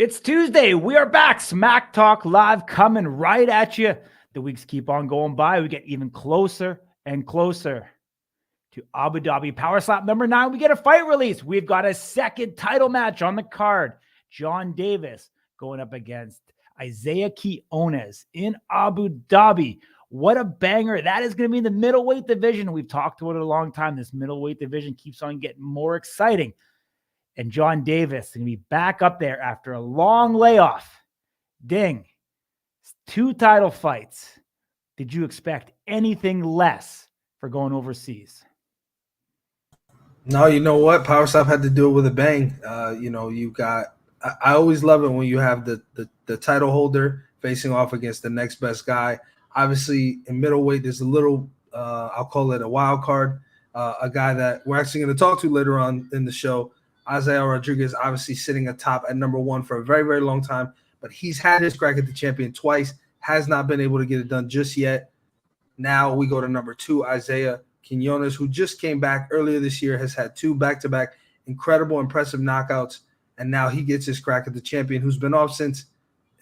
It's Tuesday. We are back. Smack Talk Live coming right at you. The weeks keep on going by. We get even closer and closer to Abu Dhabi Power Slap number 9. We get a fight release. We've got a second title match on the card. John Davis going up against Isaiah Quiones in Abu Dhabi. What a banger. That is going to be in the middleweight division. We've talked about it a long time. This middleweight division keeps on getting more exciting. And John Davis is going to be back up there after a long layoff. Ding. 2 title fights. Did you expect anything less for going overseas? No, you know what? Power Slap had to do it with a bang. You got – I always love it when you have the title holder facing off against the next best guy. Obviously, in middleweight, there's a little I'll call it a wild card, a guy that we're actually going to talk to later on in the show. Azael Rodriguez obviously sitting atop at number 1 for a very, very long time, but he's had his crack at the champion twice, has not been able to get it done just yet. Now we go to number 2, Isaiah Quiones, who just came back earlier this year, has had 2 back-to-back incredible, impressive knockouts, and now he gets his crack at the champion, who's been off since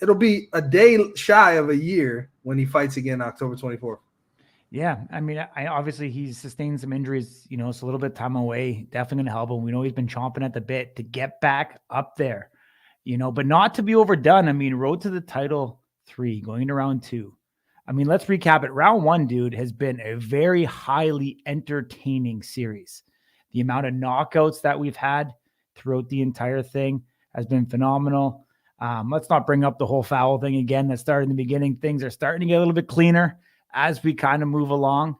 it'll be a day shy of a year when he fights again October 24th. Yeah, I mean, obviously he's sustained some injuries, it's a little bit of time away. Definitely going to help him. We know he's been chomping at the bit to get back up there, but not to be overdone. I mean, road to the title 3, going to round 2. I mean, let's recap it. Round 1, dude, has been a very highly entertaining series. The amount of knockouts that we've had throughout the entire thing has been phenomenal. Let's not bring up the whole foul thing again that started in the beginning. Things are starting to get a little bit cleaner as we kind of move along.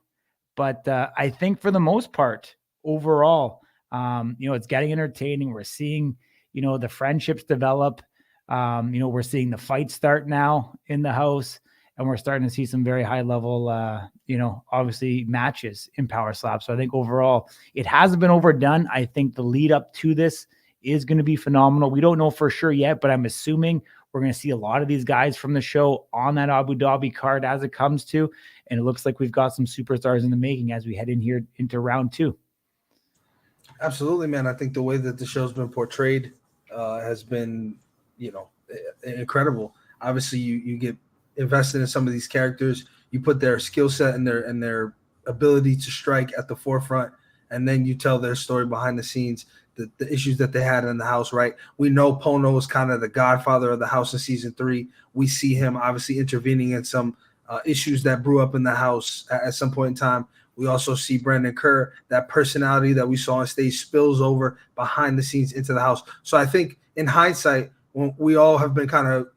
But I think for the most part, overall, it's getting entertaining. We're seeing, the friendships develop. We're seeing the fights start now in the house, and we're starting to see some very high level, obviously matches in Power Slap. So I think overall it hasn't been overdone. I think the lead up to this is going to be phenomenal. We don't know for sure yet, but I'm assuming we're going to see a lot of these guys from the show on that Abu Dhabi card as it comes to, and it looks like we've got some superstars in the making as we head in here into round 2. Absolutely, man. I think the way that the show's been portrayed has been, incredible. Obviously, you get invested in some of these characters. You put their skill set and their ability to strike at the forefront, and then you tell their story behind the scenes. The issues that they had in the house, right? We know Pono is kind of the godfather of the house in season 3. We see him obviously intervening in some issues that brew up in the house at some point in time. We also see Brandon Kerr, that personality that we saw on stage spills over behind the scenes into the house. So I think in hindsight, when we all have been kind of,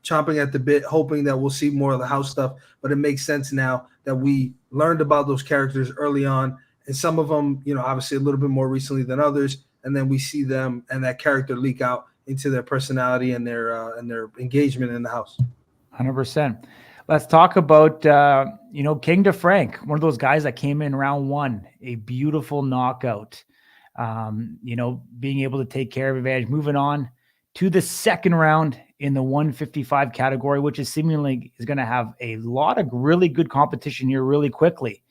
chomping at the bit, hoping that we'll see more of the house stuff, but it makes sense now that we learned about those characters early on, and some of them, obviously a little bit more recently than others. And then we see them and that character leak out into their personality and their engagement in the house. 100%. Let's talk about, King DeFrank, one of those guys that came in round 1, a beautiful knockout, being able to take care of advantage, moving on to the second round in the 155 category, which is seemingly is going to have a lot of really good competition here really quickly.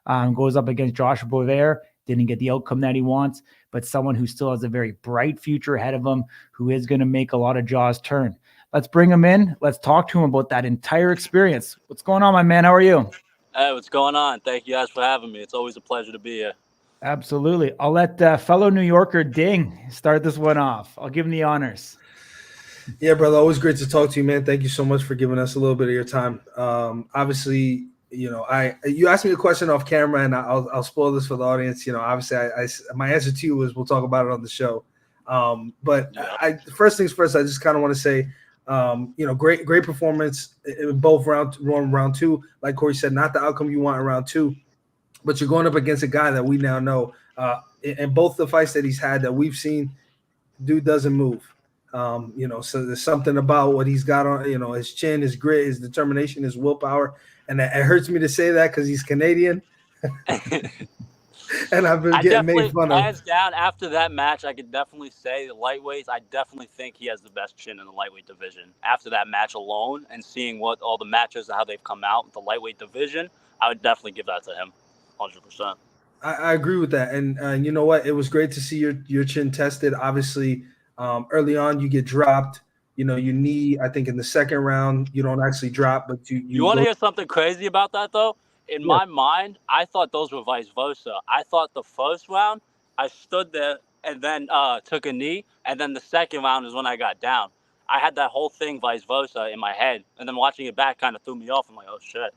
Goes up against Joshua Bovair. Didn't get the outcome that he wants, but someone who still has a very bright future ahead of him, who is going to make a lot of jaws turn. Let's bring him in. Let's talk to him about that entire experience. What's going on, my man? How are you? Hey, what's going on? Thank you guys for having me. It's always a pleasure to be here. Absolutely. I'll let fellow New Yorker Ding start this one off. I'll give him the honors. Yeah, brother. Always great to talk to you, man. Thank you so much for giving us a little bit of your time. Obviously, you asked me a question off camera, and I'll spoil this for the audience. Obviously, my answer to you is we'll talk about it on the show. But first things first, I just kind of want to say, great performance in both round 2. Like Corey said, not the outcome you want in round 2, but you're going up against a guy that we now know. In both the fights that he's had that we've seen, dude doesn't move. So there's something about what he's got on, his chin, his grit, his determination, his willpower. And it hurts me to say that because he's Canadian. And I've been getting made fun of. Hands down, after that match, I could definitely say the lightweights, I definitely think he has the best chin in the lightweight division. After that match alone and seeing what all the matches and how they've come out with the lightweight division, I would definitely give that to him, 100%. I agree with that. And you know what? It was great to see your chin tested. Obviously, early on, you get dropped. you knee. I think in the second round you don't actually drop, but You want to hear something crazy about that though? In my mind, I thought those were vice versa. I thought the first round I stood there and then took a knee, and then the second round is when I got down. I had that whole thing vice versa in my head, and then watching it back kind of threw me off. I'm like, oh shit.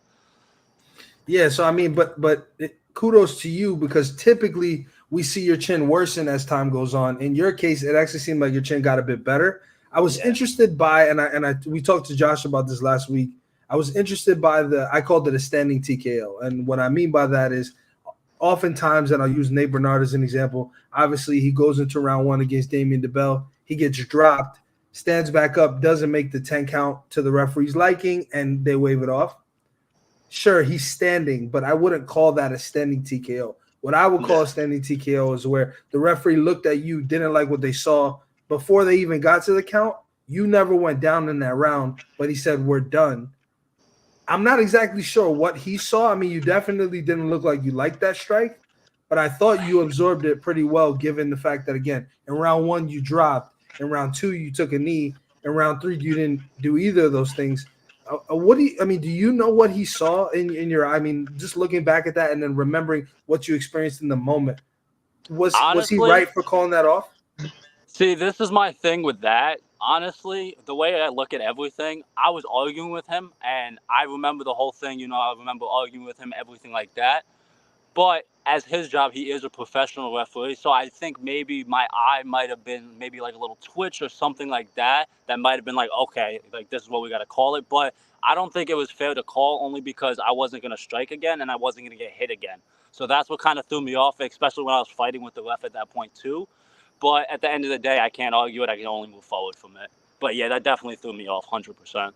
Yeah, so I mean, but kudos to you, because typically we see your chin worsen as time goes on. In your case, it actually seemed like your chin got a bit better. I was interested by, and we talked to Josh about this last week. I was interested by I called it a standing TKO, and what I mean by that is, oftentimes, and I'll use Nate Bernard as an example. Obviously, he goes into round 1 against Damian DeBell. He gets dropped, stands back up, doesn't make the 10 count to the referee's liking, and they wave it off. Sure, he's standing, but I wouldn't call that a standing TKO. What I would call a standing TKO is where the referee looked at you, didn't like what they saw before they even got to the count. You never went down in that round, but he said, we're done. I'm not exactly sure what he saw. I mean, you definitely didn't look like you liked that strike, but I thought you absorbed it pretty well, given the fact that, again, in round 1, you dropped. In round 2, you took a knee. In round 3, you didn't do either of those things. Do you know what he saw in your? I mean, just looking back at that and then remembering what you experienced in the moment, was he right for calling that off? See, this is my thing with that. Honestly, the way I look at everything, I was arguing with him, and I remember the whole thing. I remember arguing with him, everything like that. But as his job, he is a professional referee. So I think maybe my eye might have been maybe like a little twitch or something like that. That might have been like, okay, like this is what we got to call it. But I don't think it was fair to call, only because I wasn't going to strike again and I wasn't going to get hit again. So that's what kind of threw me off, especially when I was fighting with the ref at that point too. But at the end of the day, I can't argue it. I can only move forward from it. But yeah, that definitely threw me off 100%.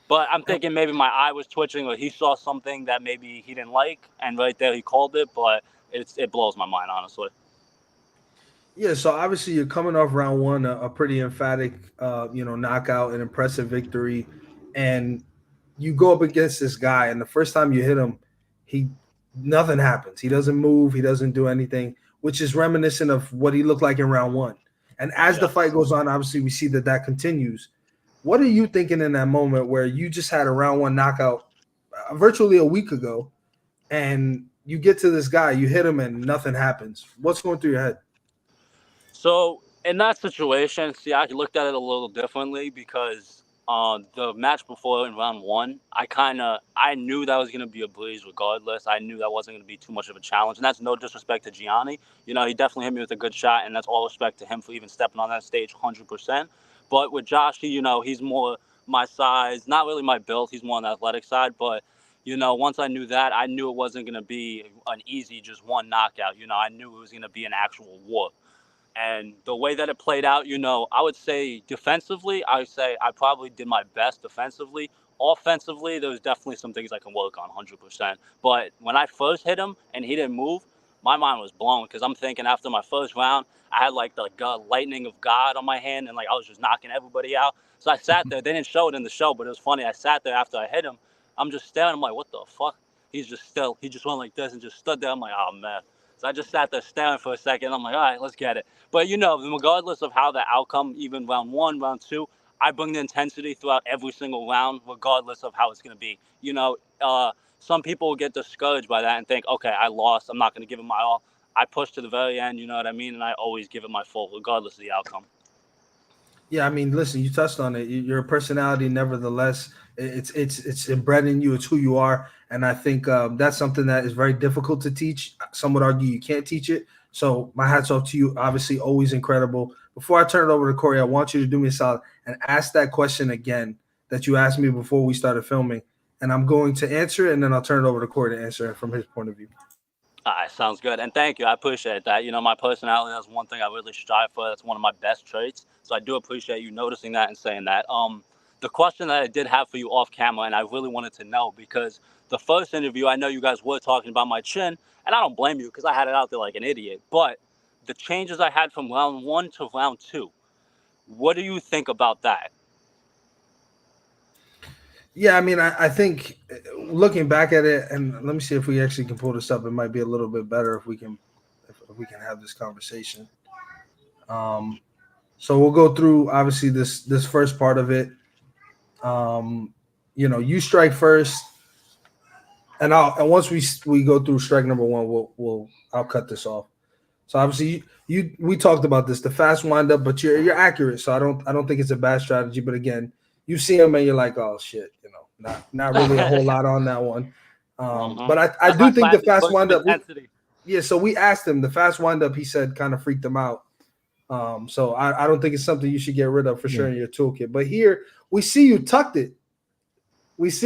But I'm thinking maybe my eye was twitching, or he saw something that maybe he didn't like, and right there he called it. But it blows my mind, honestly. Yeah, so obviously you're coming off round 1, a pretty emphatic, knockout, an impressive victory, and you go up against this guy, and the first time you hit him, nothing happens. He doesn't move. He doesn't do anything, which is reminiscent of what he looked like in round 1. And as the fight goes on, obviously we see that continues. What are you thinking in that moment where you just had a round 1 knockout virtually a week ago, and you get to this guy, you hit him, and nothing happens? What's going through your head? So in that situation, see, I looked at it a little differently, because the match before in round 1, I knew that was going to be a breeze regardless. I knew that wasn't going to be too much of a challenge, and that's no disrespect to Gianni. He definitely hit me with a good shot, and that's all respect to him for even stepping on that stage 100%. But with Josh, he's more my size, not really my build. He's more on the athletic side. But, once I knew that, I knew it wasn't going to be an easy just one knockout. I knew it was going to be an actual war. And the way that it played out, I would say defensively, I probably did my best defensively. Offensively, there was definitely some things I can work on 100%. But when I first hit him and he didn't move, my mind was blown, because I'm thinking after my first round, I had like the lightning of God on my hand, and like I was just knocking everybody out. So I sat there. They didn't show it in the show, but it was funny. I sat there after I hit him. I'm just staring. I'm like, what the fuck? He just went like this and just stood there. I'm like, oh man. So I just sat there staring for a second. I'm like, all right, let's get it. But regardless of how the outcome, even round 1, round 2, I bring the intensity throughout every single round, regardless of how it's going to be. Some people will get discouraged by that and think, okay, I lost, I'm not going to give it my all. I push to the very end, you know what I mean? And I always give it my full, regardless of the outcome. Yeah, I mean, listen, you touched on it. Your personality, nevertheless, it's inbred in you. It's who you are. And I think that's something that is very difficult to teach. Some would argue you can't teach it. So my hat's off to you. Obviously, always incredible. Before I turn it over to Corey, I want you to do me a solid and ask that question again that you asked me before we started filming. And I'm going to answer it, and then I'll turn it over to Corey to answer it from his point of view. All right, sounds good. And thank you. I appreciate that. My personality, that's one thing I really strive for. That's one of my best traits. So I do appreciate you noticing that and saying that. The question that I did have for you off camera, and I really wanted to know, because the first interview, I know you guys were talking about my chin, and I don't blame you, because I had it out there like an idiot. But the changes I had from round 1 to round 2, what do you think about that? Yeah, I mean, I think looking back at it, and let me see if we actually can pull this up. It might be a little bit better if we can have this conversation. So we'll go through obviously this first part of it. You strike first, and once we go through strike number one, I'll cut this off. So obviously we talked about this, the fast windup, but you're accurate. So I don't think it's a bad strategy. But again, you see him and you're like, oh shit, not really a whole lot on that one. But I do think the fast windup. So we asked him the fast windup. He said kind of freaked him out. So I don't think it's something you should get rid of for sure in your toolkit. But here we see you tucked it. It's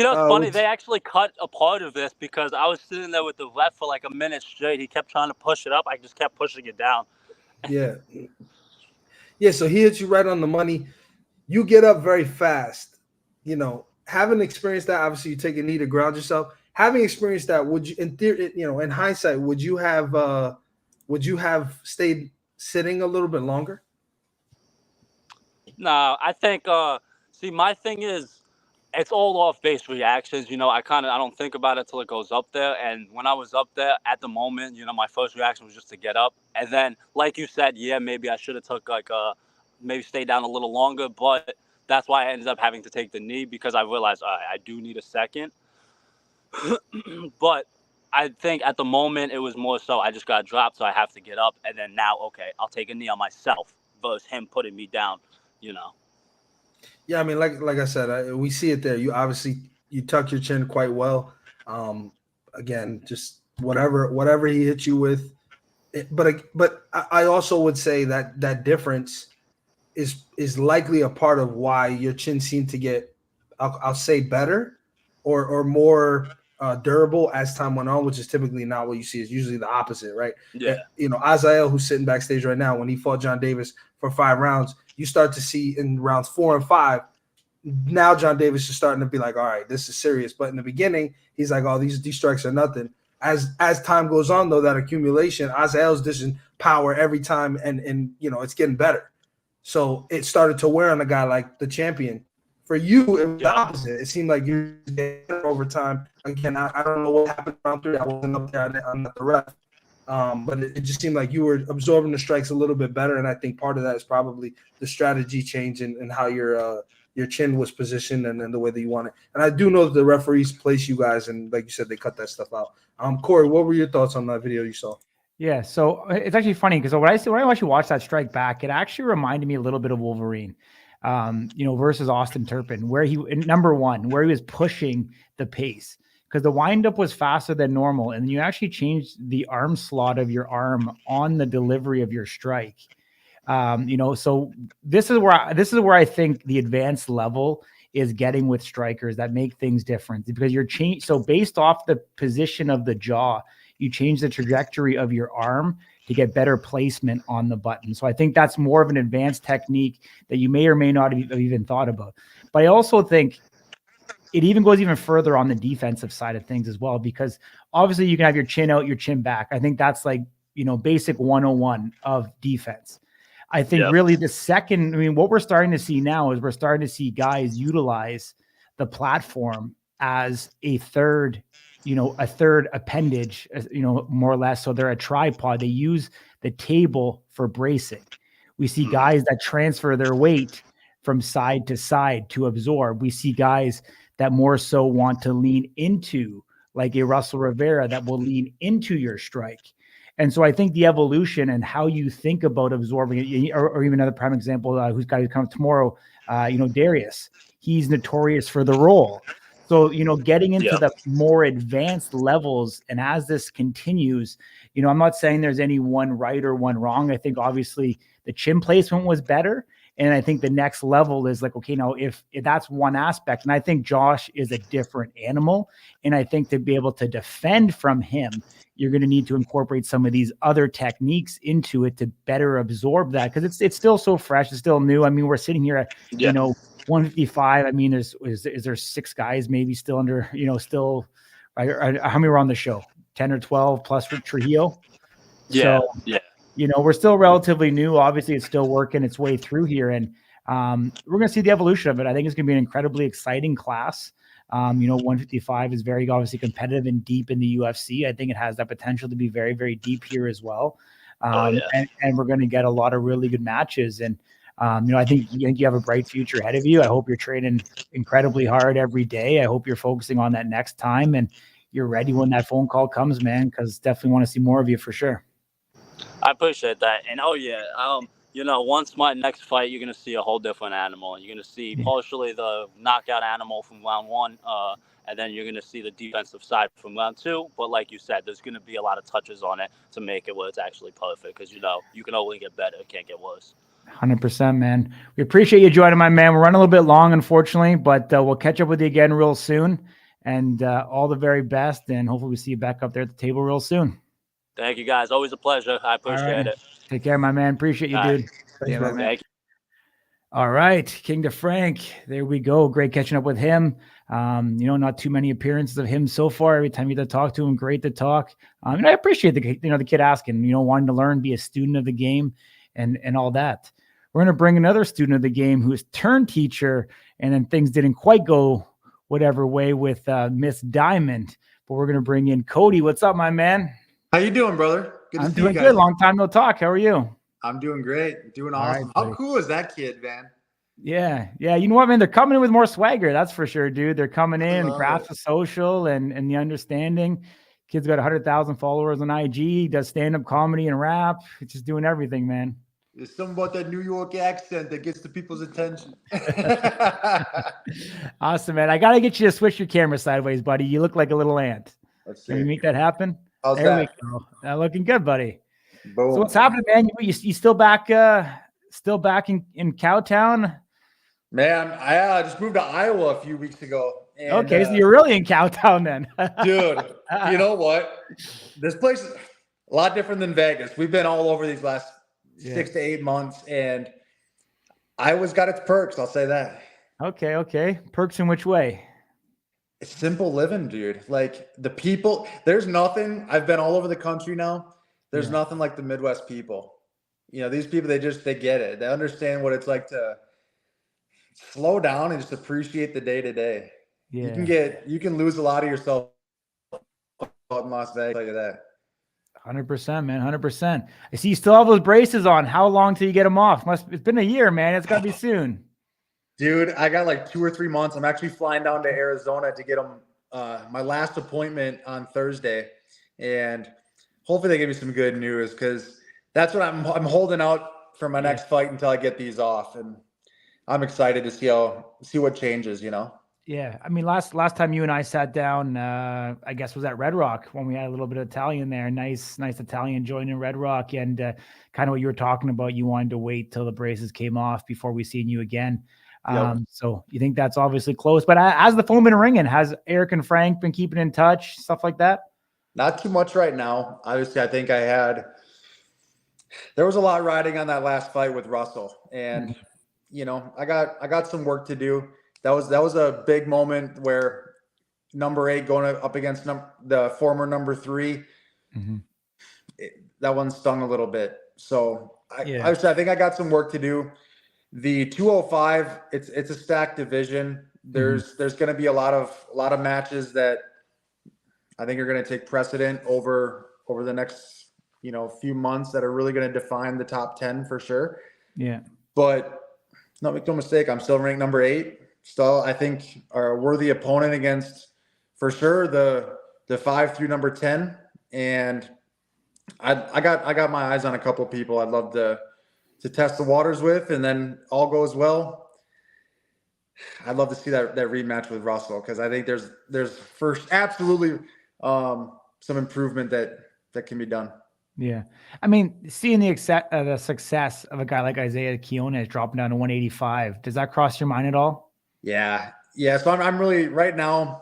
funny. They actually cut a part of this because I was sitting there with the left for like a minute straight. He kept trying to push it up. I just kept pushing it down. Yeah. So he hits you right on the money. You get up very fast. Having experienced that, obviously you take a knee to ground yourself. Having experienced that, would you, in theory, in hindsight, would you have stayed sitting a little bit longer? No, I think. My thing is, it's all off base reactions. I don't think about it till it goes up there. And when I was up there at the moment, my first reaction was just to get up. And then, like you said, maybe I should have took maybe stayed down a little longer. But that's why I ended up having to take the knee because I realized I do need a second. But I think at the moment it was more so I just got dropped, so I have to get up. And then now, okay, I'll take a knee on myself versus him putting me down, Yeah, I mean, like I said, we see it there. You obviously tuck your chin quite well. Again, just whatever he hits you with. But I also would say that difference is likely a part of why your chin seemed to get, I'll say, better or more durable as time went on, which is typically not what you see. It's usually the opposite, right? Yeah. Azael, who's sitting backstage right now, when he fought John Davis for 5 rounds, you start to see in rounds 4 and 5, now John Davis is starting to be like, all right, this is serious. But in the beginning, he's like, oh, these strikes are nothing. As time goes on, though, that accumulation, Azael's dishing power every time, and it's getting better. So it started to wear on a guy like the champion. For you, it was the opposite. It seemed like you're getting better over time. Again, I don't know what happened around 3. I wasn't up there. I'm not the ref. But it just seemed like you were absorbing the strikes a little bit better, and I think part of that is probably the strategy change and how your chin was positioned and the way that you want it. And I do know that the referees place you guys, and like you said, they cut that stuff out. Corey, what were your thoughts on that video you saw? Yeah, so it's actually funny because when I actually watched that strike back, it actually reminded me a little bit of Wolverine, versus Austin Turpin, where he was pushing the pace because the windup was faster than normal, and you actually changed the arm slot of your arm on the delivery of your strike. So this is where I think the advanced level is getting with strikers that make things different because you're changed. So based off the position of the jaw, you change the trajectory of your arm to get better placement on the button. So I think that's more of an advanced technique that you may or may not have even thought about. But I also think it even goes even further on the defensive side of things as well, because obviously you can have your chin out, your chin back. I think that's like, basic 101 of defense. I think really what we're starting to see now is we're starting to see guys utilize the platform as a third appendage, more or less. So they're a tripod. They use the table for bracing. We see guys that transfer their weight from side to side to absorb. We see guys that more so want to lean into, like a Russell Rivera, that will lean into your strike. And so I think the evolution and how you think about absorbing it, or even another prime example, who's got to come tomorrow, Darius, he's notorious for the roll. So, getting into the more advanced levels, and as this continues, I'm not saying there's any one right or one wrong. I think obviously the chin placement was better. And I think the next level is like, okay, now if that's one aspect, and I think Josh is a different animal. And I think to be able to defend from him, you're going to need to incorporate some of these other techniques into it to better absorb that. Cause it's still so fresh. It's still new. I mean, we're sitting here at, 155. I mean, is there 6 guys maybe still under, still, right? How many were on the show? 10 or 12 plus for Trujillo. We're still relatively new. Obviously, it's still working its way through here, and we're going to see the evolution of it. I think it's going to be an incredibly exciting class. 155 is very obviously competitive and deep in the UFC. I think it has that potential to be very, very deep here as well. And we're going to get a lot of really good matches. And, I think you have a bright future ahead of you. I hope you're training incredibly hard every day. I hope you're focusing on that next time and you're ready when that phone call comes, man, because definitely want to see more of you for sure. I appreciate that. And once my next fight, you're going to see a whole different animal. You're going to see partially the knockout animal from round 1, and then you're going to see the defensive side from round 2. But like you said, there's going to be a lot of touches on it to make it where it's actually perfect because, you can only get better. It can't get worse. 100%, man. We appreciate you joining, my man. We're running a little bit long, unfortunately, but we'll catch up with you again real soon. And all the very best. And hopefully we see you back up there at the table real soon. Thank you, guys. Always a pleasure. I appreciate it. Take care, my man. Appreciate you, dude. Thanks, man. Thank you. All right, King DeFrank. There we go. Great catching up with him. Not too many appearances of him so far. Every time you get to talk to him, great to talk. And I appreciate the kid asking, wanting to learn, be a student of the game, and all that. We're going to bring another student of the game who is turned teacher, and then things didn't quite go whatever way with Miss Diamond. But we're going to bring in Cody. What's up, my man? How you doing, brother? Good to see you guys. Good. Long time no talk. How are you? I'm doing great. Doing awesome. How cool is that kid, man? Yeah. You know what, man? They're coming in with more swagger. That's for sure, dude. They're coming in. The graphs are social and the understanding. Kid's got 100,000 followers on IG. Does stand-up comedy and rap. It's just doing everything, man. There's something about that New York accent that gets the people's attention. Awesome, man. I got to get you to switch your camera sideways, buddy. You look like a little ant. Let's see. Can you make that happen? How's there that? We go. Looking good, buddy. Boom. So what's happening, man? You still back in Cowtown? Man, I just moved to Iowa a few weeks ago. And, okay, so you're really in Cowtown then. Dude, you know what? This place is a lot different than Vegas. We've been all over these last 6 to 8 months, and Iowa's got its perks, I'll say that. Okay. Perks in which way? It's simple living, dude. Like the people, there's nothing. I've been all over the country now. There's nothing like the Midwest people. These people, they get it. They understand what it's like to slow down and just appreciate the day to day. Yeah. You can lose a lot of yourself out in Las Vegas, like that. 100%, man. 100%. I see you still have those braces on. How long till you get them off? It's been a year, man. It's got to be soon. Dude, I got like 2 or 3 months. I'm actually flying down to Arizona to get them. My last appointment on Thursday, and hopefully they give me some good news because that's what I'm holding out for my next fight until I get these off, and I'm excited to see what changes. Yeah, I mean, last time you and I sat down, I guess was at Red Rock when we had a little bit of Italian there. Nice Italian joint in Red Rock, and kind of what you were talking about. You wanted to wait till the braces came off before we seen you again. So you think that's obviously close, but has the phone been ringing? Has Eric and Frank been keeping in touch, stuff like that? Not too much right now. Obviously, I think there was a lot riding on that last fight with Russell, and I got some work to do. That was a big moment where number 8 going up against the former number 3. That one stung a little bit. So I think I got some work to do. The 205, it's a stacked division. There's going to be a lot of matches that I think are going to take precedent over the next few months that are really going to define the top 10 for sure. Yeah. But make no mistake, I'm still ranked number 8. Still, I think are a worthy opponent against for sure the 5 through number 10. And I got my eyes on a couple of people I'd love to test the waters with, and then all goes well, I'd love to see that rematch with Russell, because I think there's first absolutely some improvement that can be done. Yeah. I mean, seeing the success of a guy like Isaiah Quiones dropping down to 185, does that cross your mind at all? Yeah. So I'm really right now,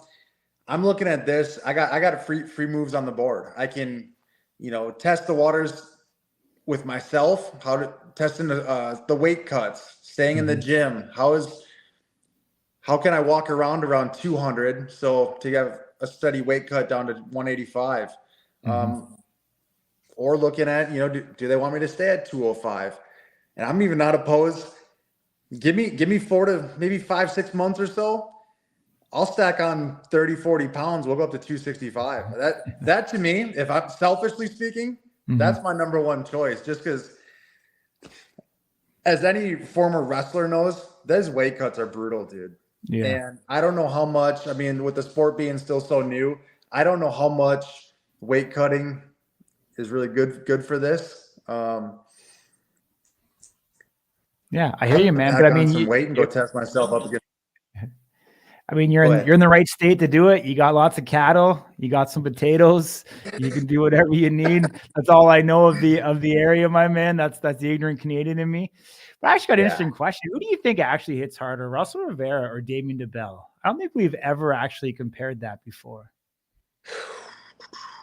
I'm looking at this. I got free moves on the board. I can, test the waters with myself, how to testing the weight cuts, staying in the gym. How can I walk around 200? So to have a steady weight cut down to 185, or looking at, do they want me to stay at 205? And I'm even not opposed. Give me 4 to maybe 5-6 months or so. I'll stack on 30, 40 pounds. We'll go up to 265. That to me, if I'm selfishly speaking, That's my number one choice, just because, as any former wrestler knows, those weight cuts are brutal, dude. Yeah. And I don't know how much, I mean, with the sport being still so new, I don't know how much weight cutting is really good for this. Yeah, I hear you, man. But I mean, some weight and go test myself up again. I mean, you're in the right state to do it. You got lots of cattle, you got some potatoes, you can do whatever you need. That's all I know of the area, my man. That's the ignorant Canadian in me. But I actually got an interesting question. Who do you think actually hits harder, Russell Rivera or Damien DeBell? I don't think we've ever actually compared that before.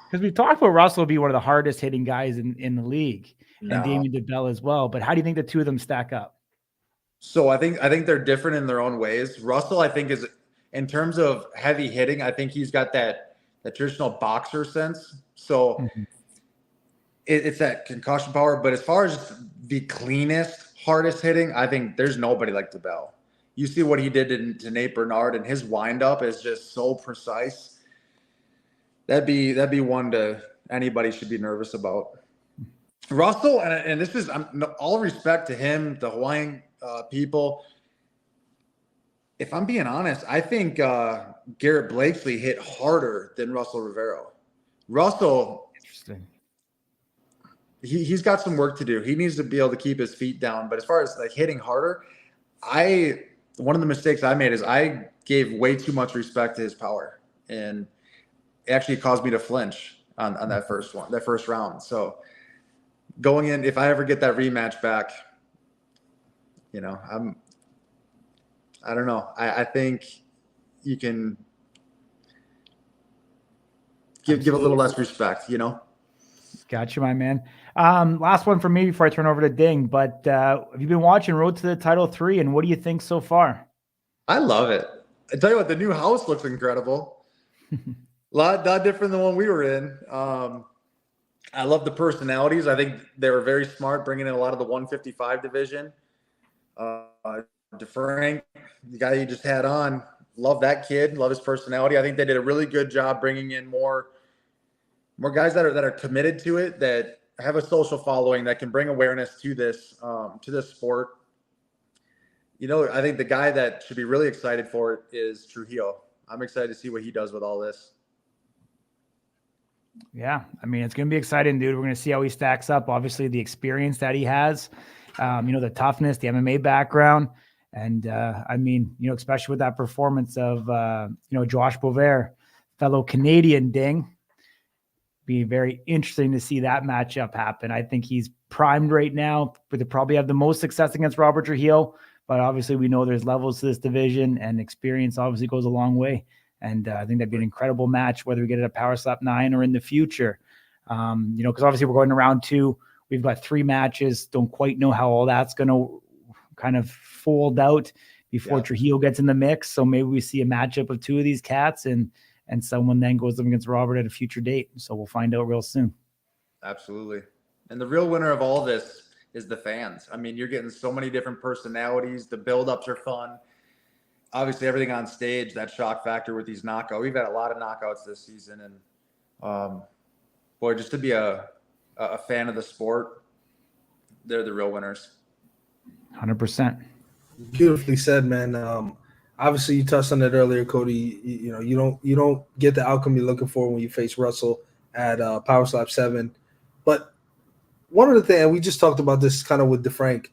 Because we've talked about Russell be one of the hardest hitting guys in the league, and Damien DeBell as well. But how do you think the two of them stack up? So I think they're different in their own ways. Russell, I think, is, in terms of heavy hitting, I think he's got that traditional boxer sense. So it's that concussion power. But as far as the cleanest, hardest hitting, I think there's nobody like DeBell. You see what he did to Nate Bernard, and his windup is just so precise. That'd be one to anybody should be nervous about. Russell, and this is all respect to him, the Hawaiian people. If I'm being honest, I think Garrett Blakesley hit harder than Russell Rivera. Russell, interesting. He's got some work to do. He needs to be able to keep his feet down. But as far as like hitting harder, one of the mistakes I made is I gave way too much respect to his power, and it actually caused me to flinch on that first round. So going in, if I ever get that rematch back, I don't know. I think you can give a little less respect, Gotcha, my man. Last one for me before I turn over to Ding. But have you been watching Road to the Title 3, and what do you think so far? I love it. I tell you what, the new house looks incredible. A lot different than the one we were in. I love the personalities. I think they were very smart bringing in a lot of the 155 division. DeFrank, the guy you just had on, love that kid, love his personality. I think they did a really good job bringing in more guys that are committed to it, that have a social following, that can bring awareness to this sport. I think the guy that should be really excited for it is Trujillo. I'm excited to see what he does with all this. Yeah, I mean, it's going to be exciting, dude. We're going to see how he stacks up. Obviously, the experience that he has, the toughness, the MMA background. And, especially with that performance of, Josh Bovaert, fellow Canadian, Ding. Be very interesting to see that matchup happen. I think he's primed right now, but they probably have the most success against Robert Trujillo. But obviously, we know there's levels to this division, and experience obviously goes a long way. And I think that'd be an incredible match, whether we get it at Power Slap 9 or in the future. Because obviously we're going to round 2. We've got 3 matches. Don't quite know how all that's going to kind of fold out before Trujillo gets in the mix. So maybe we see a matchup of 2 of these cats, and someone then goes up against Robert at a future date. So we'll find out real soon. Absolutely. And the real winner of all this is the fans. I mean, you're getting so many different personalities. The build-ups are fun. Obviously, everything on stage, that shock factor with these knockouts. We've had a lot of knockouts this season. And, just to be a fan of the sport, they're the real winners. 100%. Beautifully said, man. Obviously, you touched on it earlier, Cody. You don't get the outcome you're looking for when you face Russell at Power Slap 7. But one of the things, and we just talked about this kind of with DeFrank,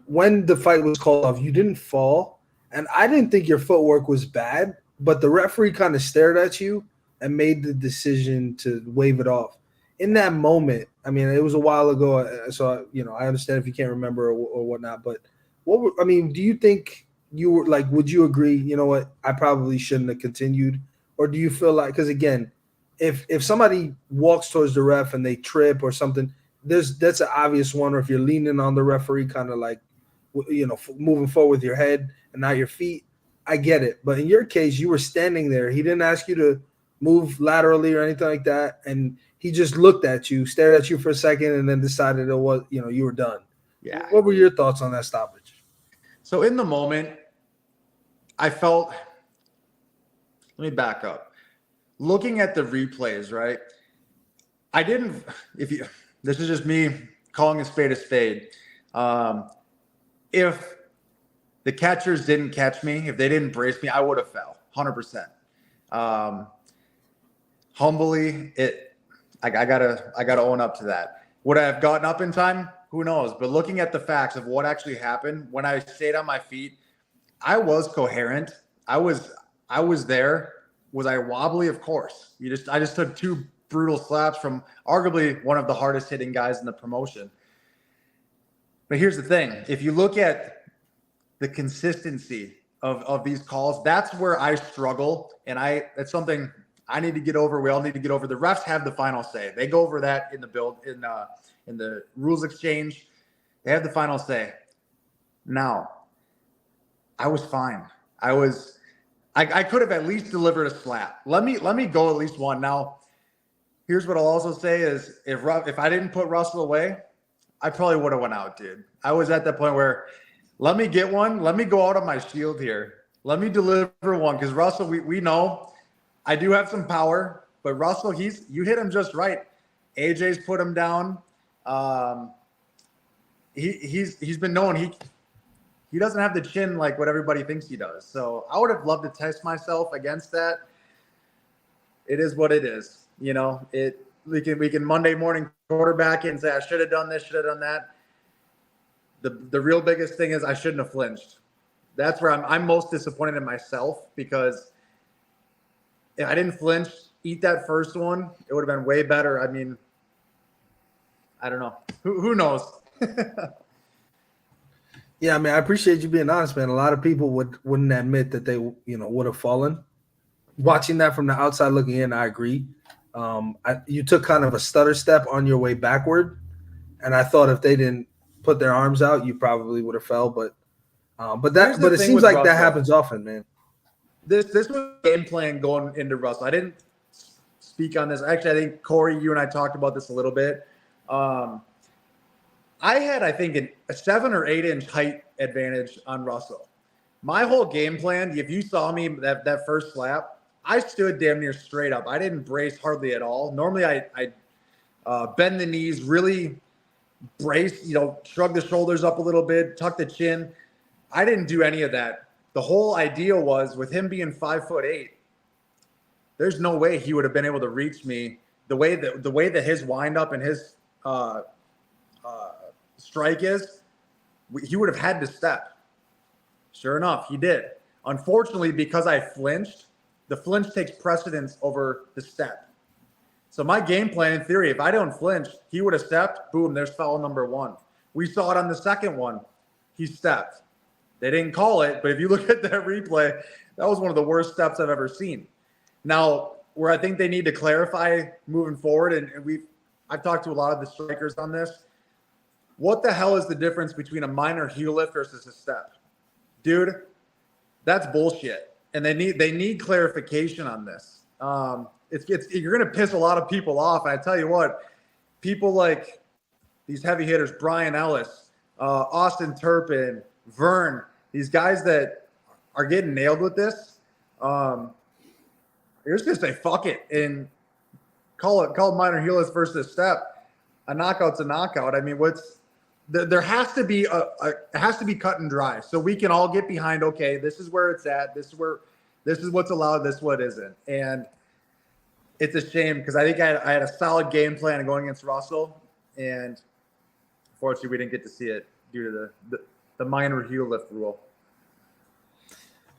when the fight was called off, you didn't fall. And I didn't think your footwork was bad, but the referee kind of stared at you and made the decision to wave it off. In that moment, I mean, it was a while ago, so I understand if you can't remember or whatnot. But do you think you were like? Would you agree? You know what? I probably shouldn't have continued, or do you feel like? Because again, if somebody walks towards the ref and they trip or something, that's an obvious one. Or if you're leaning on the referee, kind of like, moving forward with your head and not your feet, I get it. But in your case, you were standing there. He didn't ask you to move laterally or anything like that, and he just looked at you, stared at you for a second, and then decided it was, you were done. Yeah. What were your thoughts on that stoppage? So in the moment, I felt. Let me back up. Looking at the replays, right? I didn't. This is just me calling a spade a spade. If the catchers didn't catch me, if they didn't brace me, I would have fell 100%. Humbly, I gotta own up to that. Would I have gotten up in time? Who knows? But looking at the facts of what actually happened, when I stayed on my feet, I was coherent. I was there. Was I wobbly? Of course. I just took 2 brutal slaps from arguably one of the hardest hitting guys in the promotion. But here's the thing. If you look at the consistency of these calls, that's where I struggle. And that's something I need to get over. We all need to get over. The refs have the final say. They go over that in the rules exchange. They have the final say. Now, I was fine. I could have at least delivered a slap. Let me go at least one. Now, here's what I'll also say is if I didn't put Russell away, I probably would have went out, dude. I was at that point where let me get one. Let me go out on my shield here. Let me deliver one because Russell, we know I do have some power, but Russell, you hit him just right. AJ's put him down. He's been known he doesn't have the chin like what everybody thinks he does. So I would have loved to test myself against that. It is what it is. You know, we can Monday morning quarterback it and say I should have done this, should have done that. The real biggest thing is I shouldn't have flinched. That's where I'm most disappointed in myself because if I didn't flinch, eat that first one, it would have been way better. I mean, I don't know. Who knows? Yeah, I mean, I appreciate you being honest, man. A lot of people wouldn't admit that they, would have fallen. Watching that from the outside looking in, I agree. You took kind of a stutter step on your way backward, and I thought if they didn't put their arms out, you probably would have fell. But it seems like that happens often, man. This was game plan going into Russell. I didn't speak on this. Actually, I think Corey, you and I talked about this a little bit. I had, I think, a 7 or 8 inch height advantage on Russell. My whole game plan, if you saw me that first slap, I stood damn near straight up. I didn't brace hardly at all. Normally, I bend the knees, really brace, shrug the shoulders up a little bit, tuck the chin. I didn't do any of that. The whole idea was with him being 5'8", there's no way he would have been able to reach me the way that his windup and his strike is. He would have had to step. Sure enough, he did. Unfortunately, because I flinched, the flinch takes precedence over the step. So my game plan, in theory, if I don't flinch, he would have stepped. Boom, there's foul number 1. We saw it on the second one. He stepped. They didn't call it, but if you look at that replay, that was one of the worst steps I've ever seen. Now, where I think they need to clarify moving forward, and I've talked to a lot of the strikers on this. What the hell is the difference between a minor heel lift versus a step? Dude, that's bullshit. And they need clarification on this. You're going to piss a lot of people off. And I tell you what, people like these heavy hitters, Brian Ellis, Austin Turpin, Vern, these guys that are getting nailed with this, you're just going to say, fuck it, and call minor heel lift versus a step. A knockout's a knockout. I mean, there has to be it has to be cut and dry, so we can all get behind. Okay, this is where it's at. This is what's allowed. This is what isn't. And it's a shame because I think I had a solid game plan going against Russell, and unfortunately, we didn't get to see it due to the minor heel lift rule.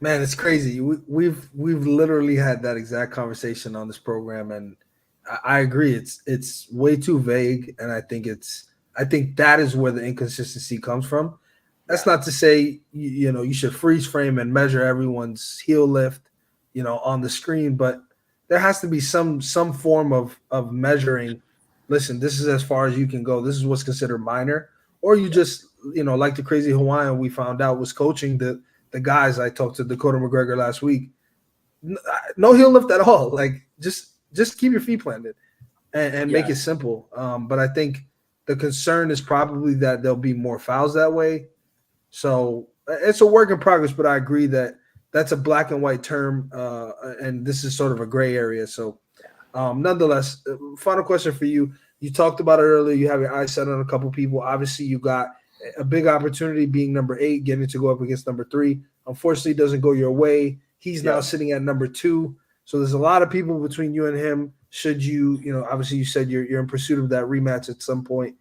Man, it's crazy. We've literally had that exact conversation on this program, and I agree. It's way too vague, and I think that is where the inconsistency comes from. That's not to say you should freeze frame and measure everyone's heel lift, on the screen, but there has to be some form of measuring. Listen, this is as far as you can go. This is what's considered minor, or you just like the crazy Hawaiian we found out was coaching the guys. I talked to Dakota McGregor last week. No heel lift at all. Like just keep your feet planted and make it simple. But I think the concern is probably that there'll be more fouls that way. So it's a work in progress, but I agree that that's a black and white term, and this is sort of a gray area. So Nonetheless, final question for you. You talked about it earlier. You have your eyes set on a couple people. Obviously, you got a big opportunity being number 8, getting to go up against number 3. Unfortunately, it doesn't go your way. He's now sitting at number 2. So there's a lot of people between you and him. Should you, obviously you said you're in pursuit of that rematch at some point.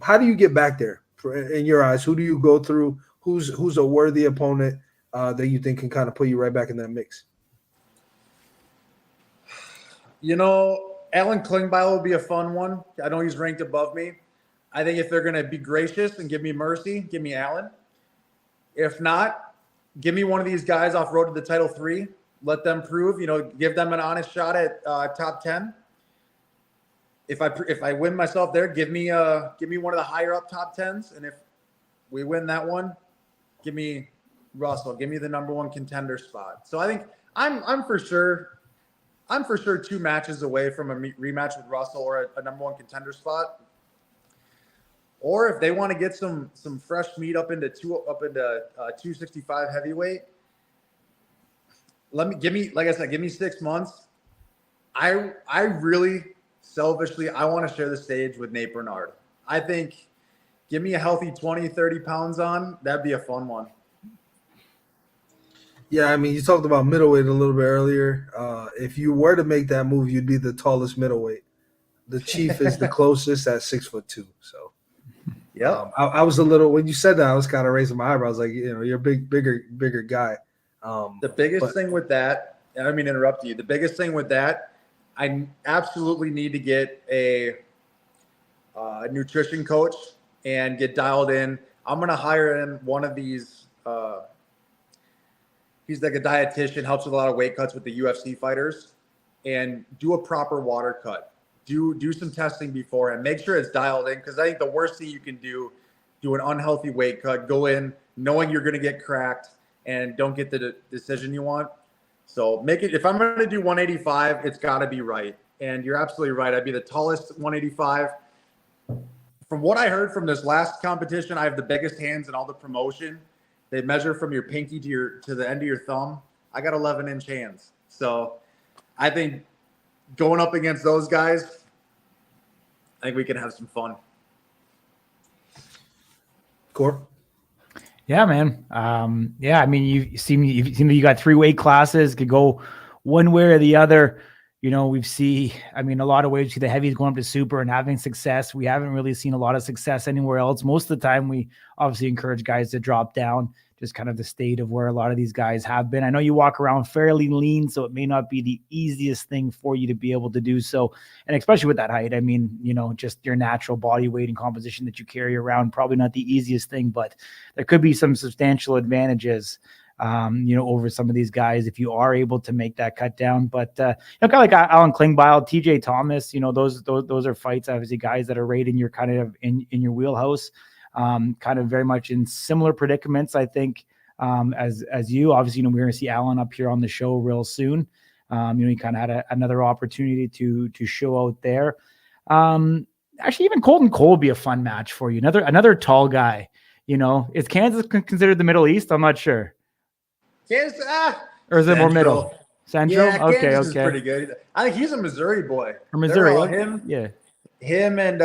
How do you get back there in your eyes? Who do you go through? Who's a worthy opponent that you think can kind of put you right back in that mix? Alan Klingbeil will be a fun one. I know he's ranked above me. I think if they're going to be gracious and give me mercy, give me Alan. If not, give me one of these guys off road to the title 3. Let them prove, give them an honest shot at top 10. If I win myself there, give me one of the higher up top 10s. And if we win that one, give me Russell. Give me the number 1 contender spot. So I think I'm for sure 2 matches away from a rematch with Russell or a number 1 contender spot. Or if they want to get some fresh meat up into 265 heavyweight, give me 6 months. I really selfishly, I want to share the stage with Nate Bernard. I think give me a healthy 20, 30 pounds on. That'd be a fun one. Yeah, I mean, you talked about middleweight a little bit earlier. If you were to make that move, you'd be the tallest middleweight. The Chief is the closest at 6'2". So, yeah, I was a little, when you said that, I was kind of raising my eyebrows, like, you're a bigger guy. The biggest thing with that, and I don't mean to interrupt you. The biggest thing with that, I absolutely need to get a nutrition coach and get dialed in. I'm going to hire in one of these. He's like a dietitian, helps with a lot of weight cuts with the UFC fighters, and do a proper water cut. Do some testing before and make sure it's dialed in, because I think the worst thing you can do an unhealthy weight cut, go in knowing you're going to get cracked and don't get the decision you want. So make it, if I'm going to do 185, it's got to be right. And you're absolutely right. I'd be the tallest 185. From what I heard from this last competition, I have the biggest hands in all the promotion. They measure from your pinky to the end of your thumb. I got 11-inch hands. So I think going up against those guys, I think we can have some fun. Core? Yeah, man. Yeah, I mean, you seem you got 3 weight classes, could go one way or the other. I mean, a lot of ways, we see the heavies going up to super and having success. We haven't really seen a lot of success anywhere else. Most of the time, we obviously encourage guys to drop down, just kind of the state of where a lot of these guys have been. I know you walk around fairly lean, so it may not be the easiest thing for you to be able to do so. And especially with that height, I mean, just your natural body weight and composition that you carry around, probably not the easiest thing, but there could be some substantial advantages over some of these guys if you are able to make that cut down. But kind of like Alan Klingbeil, TJ Thomas, those are fights, obviously, guys that are right in your kind of in your wheelhouse, kind of very much in similar predicaments, I think, as you. Obviously, we're going to see Alan up here on the show real soon. He kind of had another opportunity to show out there. Actually, even Colton Cole would be a fun match for you. Another tall guy. Is Kansas considered the Middle East? I'm not sure. Kansas, or is it more middle? Central? Yeah, okay. Is pretty good. I think he's a Missouri boy. From Missouri, him and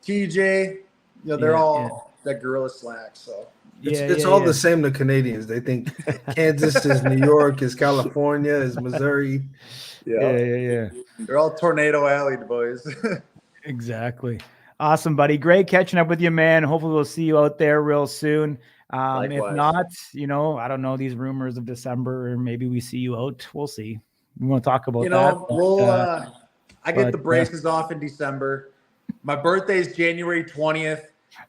TJ. They're all that gorilla slack. So it's all the same to Canadians. They think Kansas is New York, is California, is Missouri. Yeah. They're all Tornado Alley boys. Exactly. Awesome, buddy. Great catching up with you, man. Hopefully we'll see you out there real soon. If not, I don't know, these rumors of December, or maybe we see you out. We'll see. We want to talk about that. I get the braces off in December. My birthday's January 20th.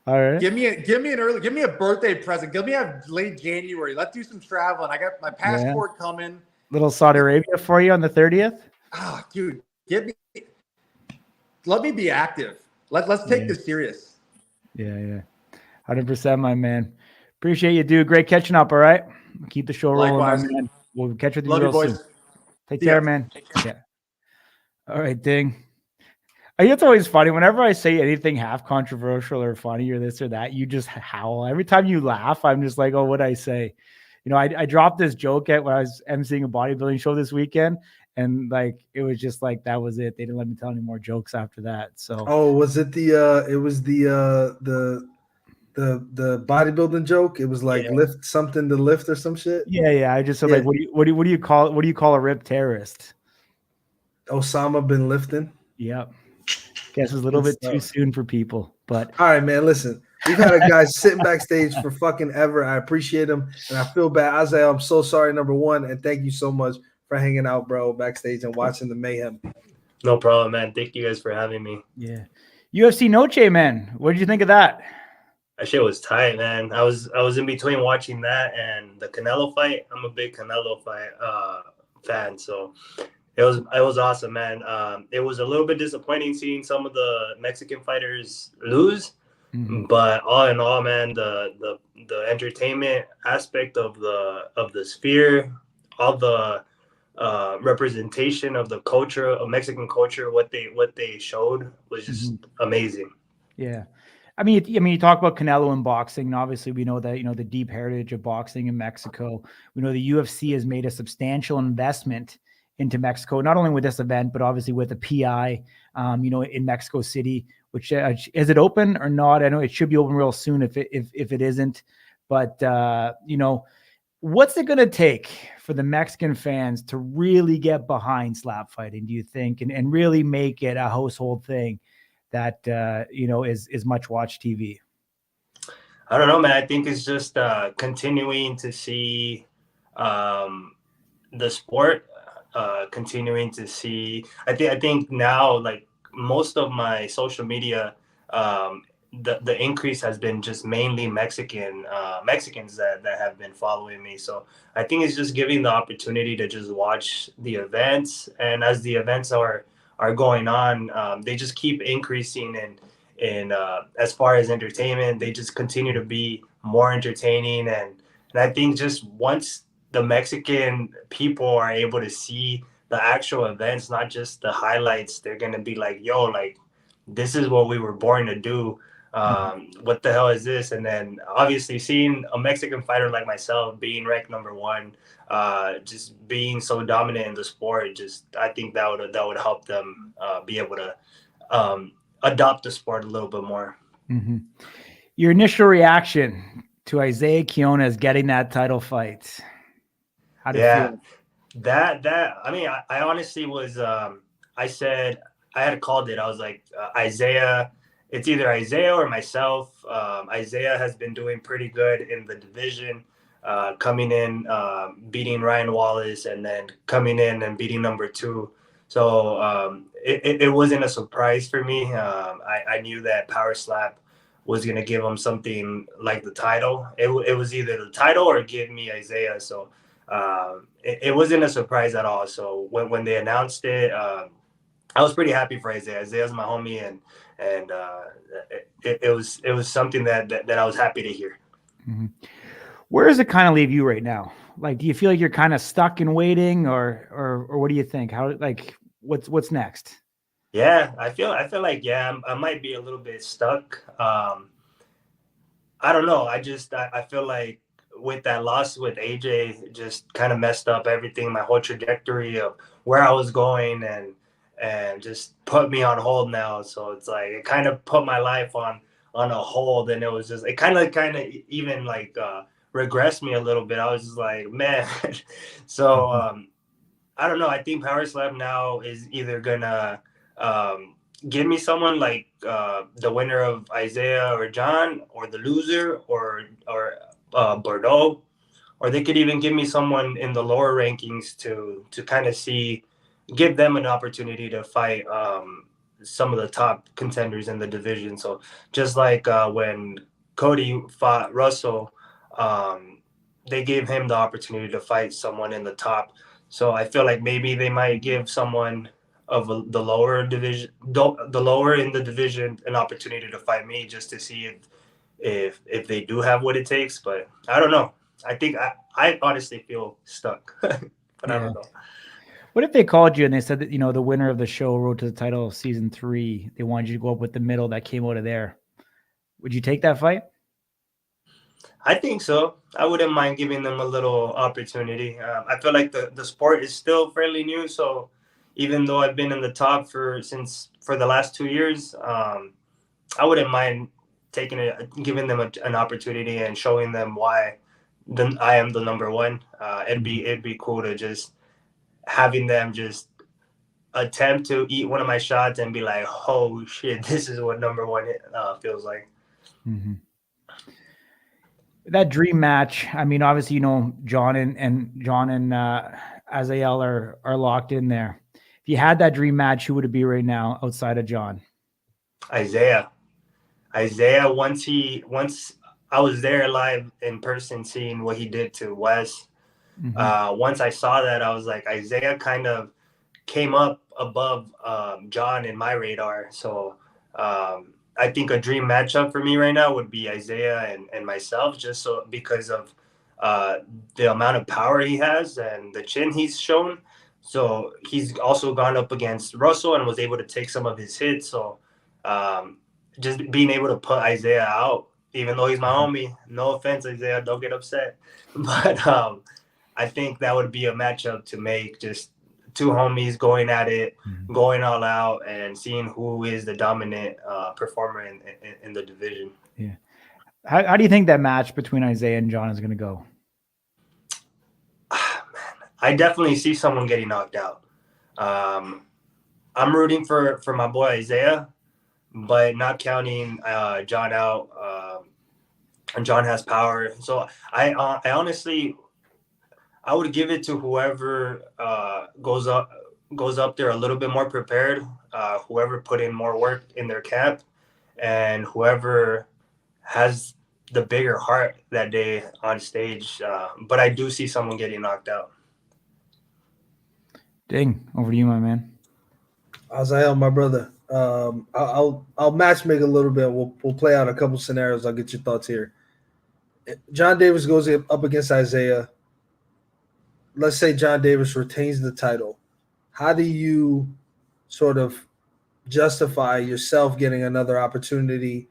All right. Give me a birthday present. Give me a late January. Let's do some traveling. I got my passport coming. Little Saudi Arabia for you on the 30th. Dude, let me be active. Let's take this serious. Yeah. 100%, my man. Appreciate you, dude. Great catching up. All right. Keep the show rolling. Likewise. Man. We'll catch with you Love real you, boys. soon. Take care, man. Yeah. All right, Ding. I think it's always funny. Whenever I say anything half controversial or funny or this or that, you just howl. Every time you laugh, I'm just like, oh, what'd I say? I dropped this joke when I was emceeing a bodybuilding show this weekend, And like, it was just like, that was it. They didn't let me tell any more jokes after that. So, was it it was the bodybuilding joke? It was like lift something to lift or some shit. Yeah. I just said like, what do you call a ripped terrorist? Osama bin lifting. Yep. Guess it was a little bit too soon for people, but all right, man. Listen, we've had a guy sitting backstage for fucking ever. I appreciate him, and I feel bad, Azael. I'm so sorry, number one, and thank you so much for hanging out, bro, backstage and watching the mayhem. No problem, man. Thank you guys for having me. Yeah, UFC Noche, man. What did you think of that? That shit was tight, man. I was in between watching that and the Canelo fight. I'm a big Canelo fight fan, so. It was awesome, man. It was a little bit disappointing seeing some of the Mexican fighters lose, but all in all, man, the entertainment aspect of the sphere, all the representation of the culture of Mexican culture, what they showed was just amazing. Yeah. I mean, you talk about Canelo and boxing, and obviously we know that, the deep heritage of boxing in Mexico. We know the UFC has made a substantial investment into Mexico, not only with this event, but obviously with the PI, in Mexico City, which is it open or not? I know it should be open real soon if it isn't, but what's it going to take for the Mexican fans to really get behind slap fighting, do you think, and really make it a household thing that, is much watched TV? I don't know, man. I think it's just continuing to see the sport, continuing to see. I think now, like most of my social media, the increase has been just mainly Mexicans that have been following me. So I think it's just giving the opportunity to just watch the events, and as the events are going on, they just keep increasing in as far as entertainment. They just continue to be more entertaining, and I think just once the Mexican people are able to see the actual events, not just the highlights, they're going to be like, yo, like, this is what we were born to do. What the hell is this? And then obviously seeing a Mexican fighter like myself being ranked number one, just being so dominant in the sport, I think that would help them be able to adopt the sport a little bit more. Mm-hmm. Your initial reaction to Isaiah Quiones getting that title fight? How did you feel? That I mean, I honestly was. I said I had called it. I was like, Isaiah. It's either Isaiah or myself. Isaiah has been doing pretty good in the division, coming in, beating Ryan Wallace, and then coming in and beating number 2. So it wasn't a surprise for me. I knew that Power Slap was going to give him something like the title. It was either the title or give me Isaiah. So it wasn't a surprise at all. So when they announced it, I was pretty happy for Isaiah. Isaiah's my homie, and it was something that I was happy to hear. Mm-hmm. Where does it kind of leave you right now? Like, do you feel like you're kind of stuck in waiting, or what do you think? How, like, what's next? Yeah, I feel like, I might be a little bit stuck. I don't know. I feel like with that loss with AJ, just kind of messed up everything, my whole trajectory of where I was going, and just put me on hold now. So it's like it kind of put my life on a hold, and it was just it kind of even like regressed me a little bit. I was just like, man. So I don't know. I think Power Slap now is either gonna give me someone like the winner of Isaiah or John, or the loser, or Bordeaux, or they could even give me someone in the lower rankings to kind of give them an opportunity to fight some of the top contenders in the division. So just like when Cody fought Russell, they gave him the opportunity to fight someone in the top. So I feel like maybe they might give someone of the lower division, the lower in the division, an opportunity to fight me, just to see if they do have what it takes. But I don't know. I think I honestly feel stuck, but I don't know. What if they called you and they said that, the winner of the show, Road to the Title of season 3, they wanted you to go up with the middle that came out of there? Would you take that fight? I think so. I wouldn't mind giving them a little opportunity. I feel like the sport is still fairly new, so even though I've been in the top for the last 2 years, I wouldn't mind giving them an opportunity and showing them why I am the number one. It'd be cool to just having them just attempt to eat one of my shots and be like, "Oh shit, this is what number one feels like." Mm-hmm. That dream match. I mean, obviously, John and Azael are locked in there. If you had that dream match, who would it be right now outside of John? Isaiah, once I was there live in person seeing what he did to Wes. Mm-hmm. Once I saw that, I was like, Isaiah kind of came up above John in my radar. So I think a dream matchup for me right now would be Isaiah and myself, just because of the amount of power he has and the chin he's shown. So he's also gone up against Russell and was able to take some of his hits. So just being able to put Isaiah out, even though he's my homie, no offense, Isaiah, don't get upset. But I think that would be a matchup to make, just two homies going at it, going all out, and seeing who is the dominant performer in the division. Yeah. How do you think that match between Isaiah and John is going to go? I definitely see someone getting knocked out. I'm rooting for my boy Isaiah, but not counting John out. And John has power, so I honestly, I would give it to whoever goes up there a little bit more prepared, whoever put in more work in their camp, and whoever has the bigger heart that day on stage. But I do see someone getting knocked out. Ding, over to you, my man. Azael, my brother. I'll match make a little bit. We'll play out a couple scenarios. I'll get your thoughts here. John Davis goes up against Isaiah. Let's say John Davis retains the title. How do you sort of justify yourself getting another opportunity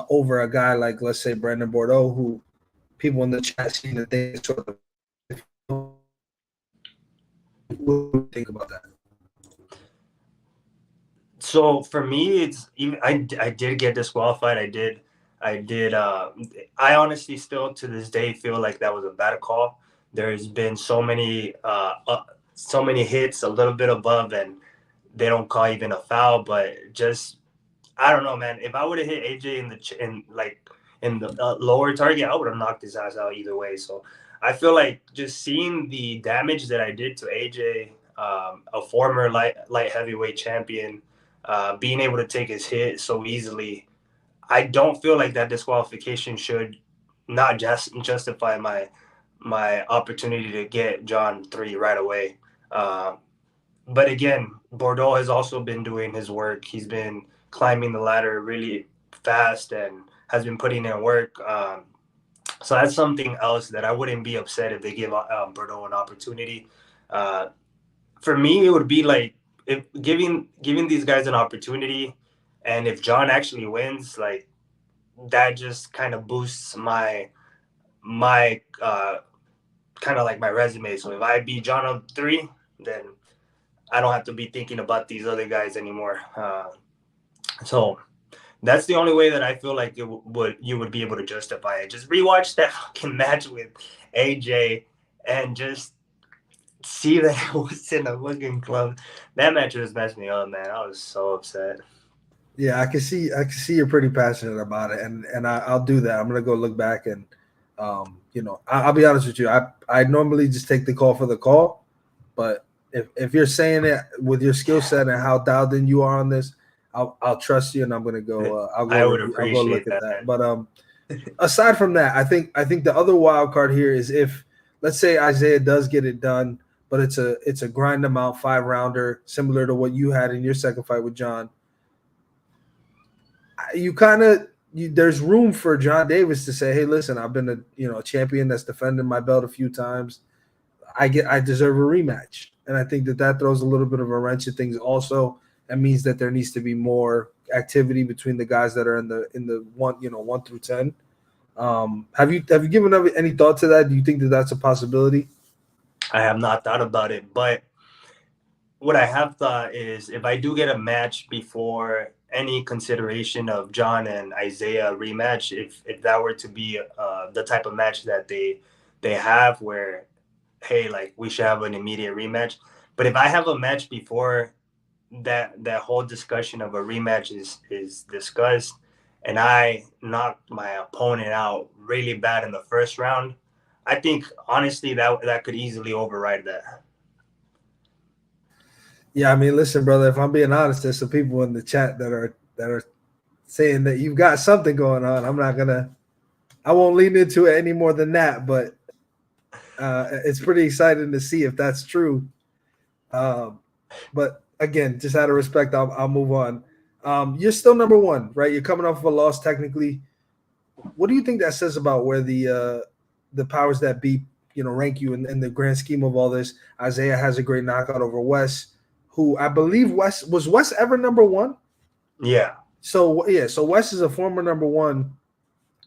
over a guy like, let's say, Brandon Bordeaux, who people in the chat seem to think sort of what do you think about that? So for me, it's even I did get disqualified. I honestly still to this day feel like that was a bad call. There's been so many hits a little bit above, and they don't call even a foul. But just I don't know, man. If I would have hit AJ in the lower target, I would have knocked his ass out either way. So I feel like just seeing the damage that I did to AJ, a former light heavyweight champion, being able to take his hit so easily, I don't feel like that disqualification should not just justify my opportunity to get John 3 right away. But again, Bordeaux has also been doing his work. He's been climbing the ladder really fast and has been putting in work. So that's something else that I wouldn't be upset if they give Bordeaux an opportunity. For me, it would be like if giving these guys an opportunity, and if John actually wins, like that just kind of boosts my kind of like my resume. So if I beat John on 3, then I don't have to be thinking about these other guys anymore. So that's the only way that I feel like you would be able to justify it. Just rewatch that fucking match with AJ and just see that it was in a fucking club. That match just messed me up, man. I was so upset. Yeah, I can see you're pretty passionate about it, and I'll do that. I'm gonna go look back and I'll be honest with you. I normally just take the call for the call, but if you're saying it with your skill set and how dialed in you are on this, I'll trust you, and I'm gonna go. I'll go look at that. But aside from that, I think the other wild card here is if, let's say, Isaiah does get it done, but it's a grind them out 5-rounder, similar to what you had in your second fight with John. There's room for John Davis to say, hey, listen, I've been a champion that's defended my belt a few times. I deserve a rematch. And I think that throws a little bit of a wrench in things. Also, that means that there needs to be more activity between the guys that are in the 1 through 10. Have you given any thought to that? Do you think that that's a possibility? I have not thought about it, but what I have thought is if I do get a match before any consideration of John and Isaiah rematch, if that were to be the type of match that they have where, hey, like we should have an immediate rematch. But if I have a match before that whole discussion of a rematch is discussed, and I knock my opponent out really bad in the first round, I think honestly that could easily override that. Yeah, I mean, listen, brother. If I'm being honest, there's some people in the chat that are saying that you've got something going on. I won't lean into it any more than that. But it's pretty exciting to see if that's true. But again, just out of respect, I'll move on. You're still number one, right? You're coming off of a loss technically. What do you think that says about where the powers that be, rank you in the grand scheme of all this? Isaiah has a great knockout over Wes, who I believe Wes ever number one? Yeah. So Wes is a former number one,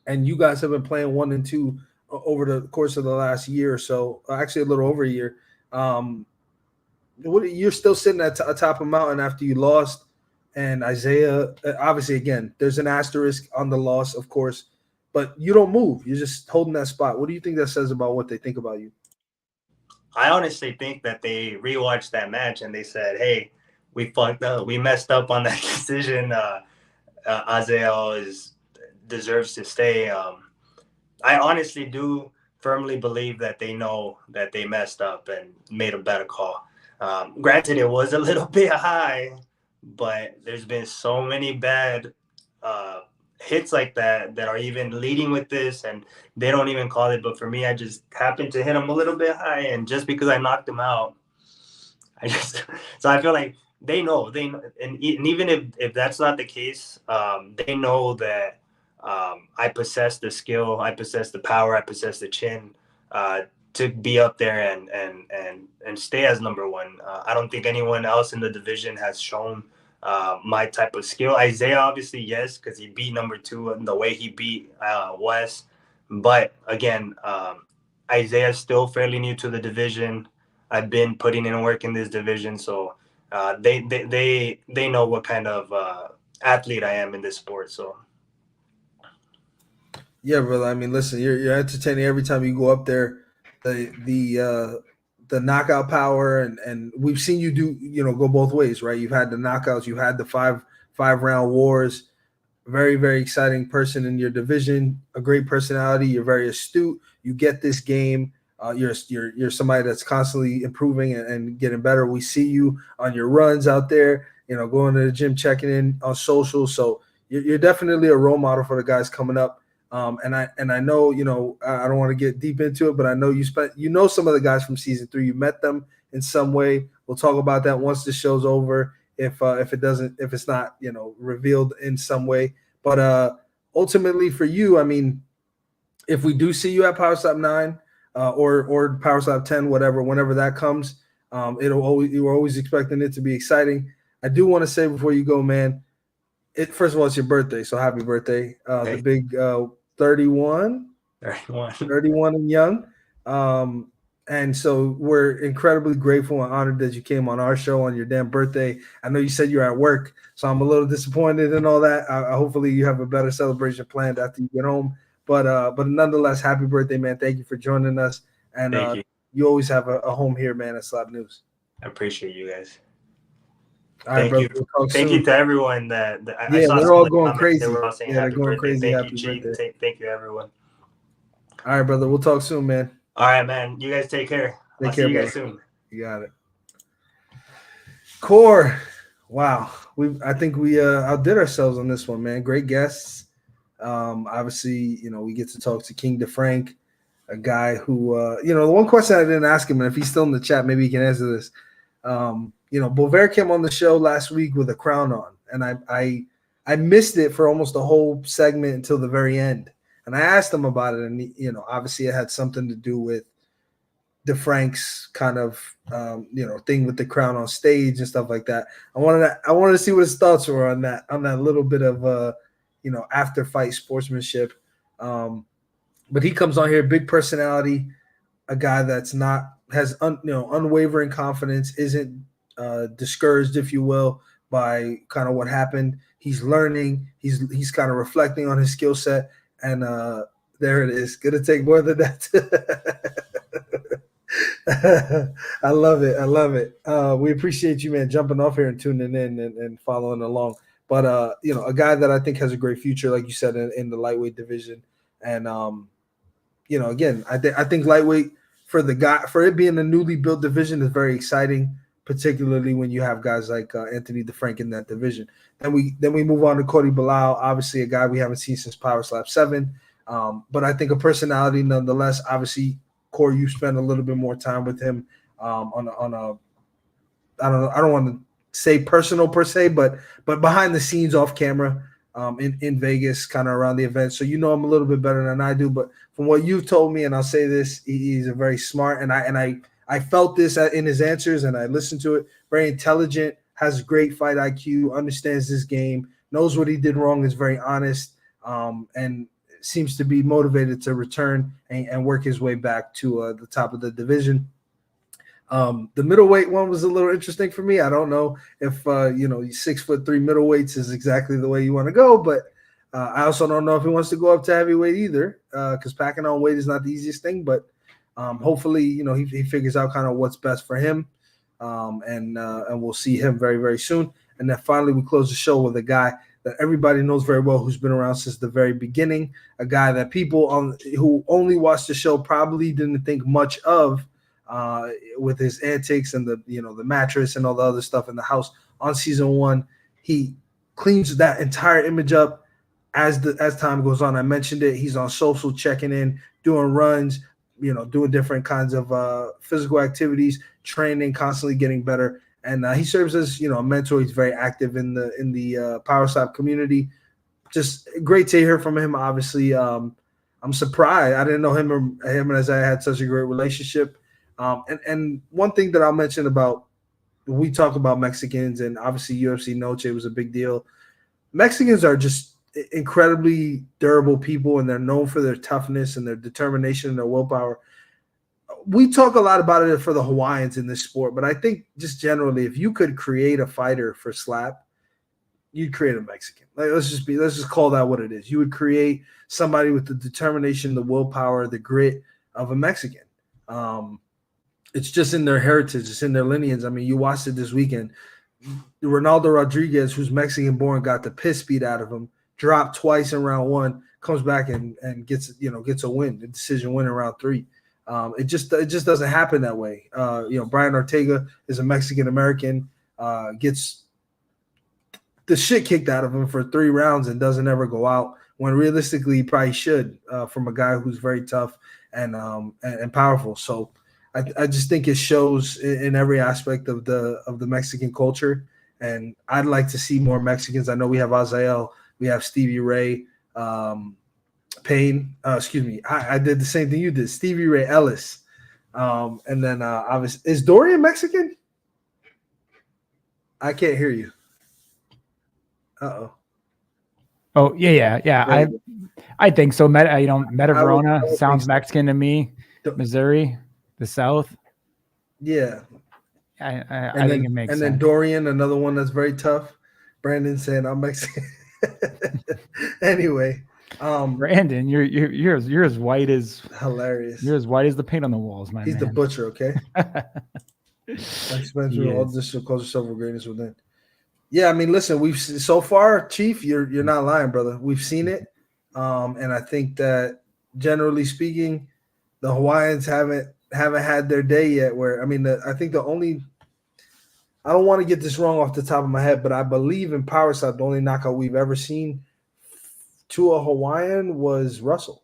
and you guys have been playing 1 and 2 over the course of the last year or so, actually a little over a year. You're still sitting at atop a mountain after you lost, and Isaiah, obviously, again, there's an asterisk on the loss, of course, but you don't move. You're just holding that spot. What do you think that says about what they think about you? I honestly think that they rewatched that match and they said, hey, we fucked up. We messed up on that decision. Azael deserves to stay. I honestly do firmly believe that they know that they messed up and made a better call. Granted, it was a little bit high, but there's been so many bad hits like that are even leading with this, and they don't even call it. But for me, I just happened to hit him a little bit high, and just because I knocked him out, so I feel like they know, and even if that's not the case, they know that I possess the skill, I possess the power, I possess the chin to be up there and stay as number one. I don't think anyone else in the division has shown my type of skill. Isaiah, obviously, yes, because he beat number 2 and the way he beat Wes. But again, Isaiah's still fairly new to the division. I've been putting in work in this division, so they know what kind of athlete I am in this sport. So. Yeah, brother. I mean, listen, you're entertaining every time you go up there. The knockout power, and we've seen you do, go both ways, right? You've had the knockouts, you had the five round wars. Very, very exciting person in your division, a great personality. You're very astute. You get this game. You're somebody that's constantly improving and getting better. We see you on your runs out there, going to the gym, checking in on social. So you're definitely a role model for the guys coming up. And I know, I don't want to get deep into it, but I know you some of the guys from season 3. You met them in some way. We'll talk about that once the show's over. If it's not, revealed in some way, but ultimately for you, I mean, if we do see you at Power Slap 9 or Power Slap 10, whenever that comes, you're always expecting it to be exciting. I do want to say before you go, man, first of all, it's your birthday, so happy birthday. The big 31 and young. And so we're incredibly grateful and honored that you came on our show on your damn birthday. I know you said you're at work, so I'm a little disappointed and all that. Hopefully you have a better celebration planned after you get home. But nonetheless, happy birthday, man. Thank you for joining us. And you always have a home here, man, at Slap News. I appreciate you guys. All right, brother. Thank you to everyone that I saw they're all going crazy. They were all saying happy birthday. Thank you, everyone. All right, brother. We'll talk soon, man. All right, man. You guys take care. I'll see you guys soon. You got it. Core. Wow. I think we outdid ourselves on this one, man. Great guests. Obviously, we get to talk to King DeFrank, a guy who, the one question I didn't ask him, and if he's still in the chat, maybe he can answer this. Bovair came on the show last week with a crown on, and I missed it for almost the whole segment until the very end. And I asked him about it, and obviously it had something to do with DeFrank's kind of thing with the crown on stage and stuff like that. I wanted to see what his thoughts were on that little bit of after fight sportsmanship. But he comes on here, big personality, a guy that's has unwavering confidence, isn't discouraged, if you will, by kind of what happened. He's learning. He's kind of reflecting on his skill set, and there it is. Gonna take more than that. I love it. I love it. We appreciate you, man, jumping off here and tuning in and following along. But a guy that I think has a great future, like you said, in the lightweight division. And again, I think lightweight for it being a newly built division is very exciting, particularly when you have guys like Anthony DeFrank in that division. Then we move on to Cody Belisle, obviously a guy we haven't seen since Power Slap 7. But I think a personality nonetheless. Obviously, Corey, you spent a little bit more time with him on a I don't want to say personal per se, but behind the scenes, off camera, in Vegas, kind of around the event. So him a little bit better than I do. But from what you've told me, and I'll say this, he's a very smart, and I felt this in his answers, and I listened to it. Very intelligent, has great fight IQ, understands this game, knows what he did wrong, is very honest, and seems to be motivated to return and work his way back to the top of the division. The middleweight one was a little interesting for me. I don't know if 6'3" middleweights is exactly the way you want to go, but I also don't know if he wants to go up to heavyweight either, because packing on weight is not the easiest thing. But hopefully, he figures out kind of what's best for him, and we'll see him very, very soon. And then finally, we close the show with a guy that everybody knows very well, who's been around since the very beginning, a guy that people who only watched the show probably didn't think much of, with his antics and the mattress and all the other stuff in the house on season 1. He cleans that entire image up as time goes on. I mentioned it. He's on social, checking in, doing runs, doing different kinds of physical activities, training, constantly getting better. And he serves as a mentor. He's very active in the Power Slap community. Just great to hear from him. Obviously, I'm surprised. I didn't know him and Isaiah had such a great relationship. And one thing that I'll mention about, we talk about Mexicans, and obviously UFC Noche was a big deal. Mexicans are just incredibly durable people, and they're known for their toughness and their determination and their willpower. We talk a lot about it for the Hawaiians in this sport, but I think just generally, if you could create a fighter for Slap, you'd create a Mexican. Like, let's just call that what it is. You would create somebody with the determination, the willpower, the grit of a Mexican. It's just in their heritage. It's in their lineage. I mean, you watched it this weekend. Ronaldo Rodriguez, who's Mexican-born, got the piss beat out of him, dropped twice in round 1, comes back and gets a win, a decision win in round 3. It just doesn't happen that way. Brian Ortega is a Mexican-American, gets the shit kicked out of him for 3 rounds and doesn't ever go out, when realistically he probably should, from a guy who's very tough and powerful. So I just think it shows in every aspect of the Mexican culture, and I'd like to see more Mexicans. I know we have Azael, we have Stevie Ray, Payne. Excuse me, I did the same thing you did, Stevie Ray Ellis, and then obviously, is Dorian Mexican? I can't hear you. Oh yeah. I think so. Meta Verona sounds Mexican to me. Missouri. The South, yeah. I think it makes sense. And then Dorian, another one that's very tough. Brandon said, "I'm Mexican." Anyway, Brandon, you're as white as hilarious. You're as white as the paint on the walls, man. He's the butcher, okay. Like Spencer, all this should cause yourself greatness within. Yeah, I mean, listen, we've so far, Chief, you're not lying, brother. We've seen it, and I think that generally speaking, the Hawaiians haven't had their day yet. Where I think I don't want to get this wrong off the top of my head, but I believe in Power Slap, the only knockout we've ever seen to a Hawaiian was Russell.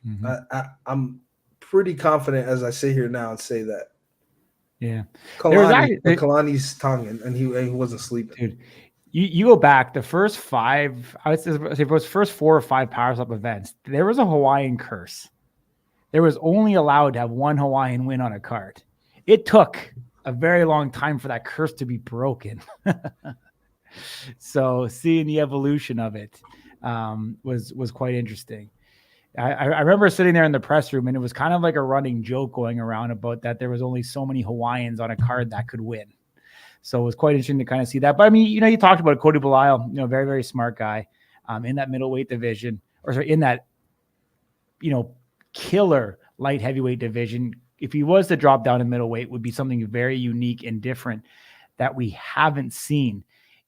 Mm-hmm. I'm pretty confident as I sit here now and say that. Yeah, Kalani's tongue, and he wasn't sleeping. Dude, you go back the first 5, I would say it was first 4 or 5 Power Slap events. There was a Hawaiian curse. There was only allowed to have 1 Hawaiian win on a card. It took a very long time for that curse to be broken. So seeing the evolution of it was quite interesting. I remember sitting there in the press room, and it was kind of like a running joke going around about that there was only so many Hawaiians on a card that could win. So it was quite interesting to kind of see that. But I mean, you talked about Cody Belisle, very, very smart guy in that middleweight division, or sorry, in that, killer light heavyweight division. If he was to drop down to middleweight, would be something very unique and different that we haven't seen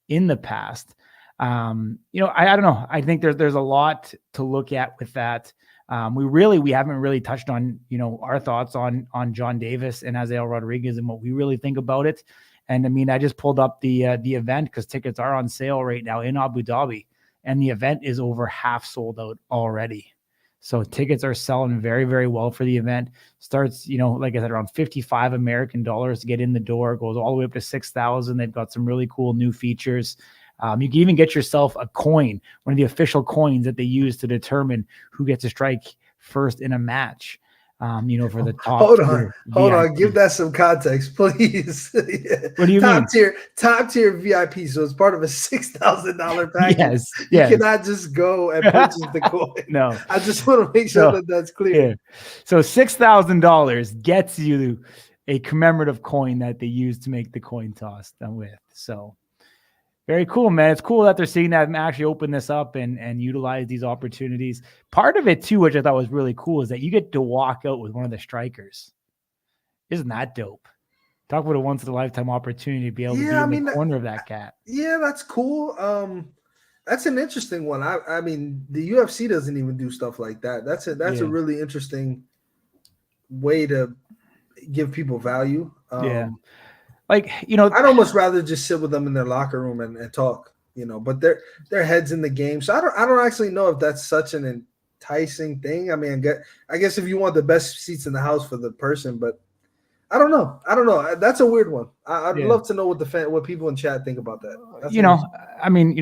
in the past. I don't know. I think there's a lot to look at with that. We haven't really touched on, our thoughts on John Davis and Azael Rodriguez and what we really think about it. And I mean, I just pulled up the event because tickets are on sale right now in Abu Dhabi, and the event is over half sold out already. So tickets are selling very, very well for the event. Starts, like I said, around $55 American to get in the door. Goes all the way up to 6,000. They've got some really cool new features. You can even get yourself a coin, one of the official coins that they use to determine who gets to strike first in a match. For the top. Hold on. Give that some context, please. Yeah. What do you mean? Top tier VIP. So it's part of a $6,000 package. Yes. You cannot just go and purchase the coin. No. I just want to make sure that's clear. Yeah. So $6,000 gets you a commemorative coin that they use to make the coin toss with. So very cool, man. It's cool that they're seeing that and actually open this up and utilize these opportunities. Part of it, too, which I thought was really cool, is that you get to walk out with one of the strikers. Isn't that dope? Talk about a once-in-a-lifetime opportunity to be able to be in the corner of that cat. Yeah, that's cool. That's an interesting one. I mean, the UFC doesn't even do stuff like that. That's a really interesting way to give people value. I'd almost rather just sit with them in their locker room and talk, but their heads in the game. So I don't actually know if that's such an enticing thing. I mean, I guess if you want the best seats in the house for the person, but I don't know. That's a weird one. I'd love to know what people in chat think about that.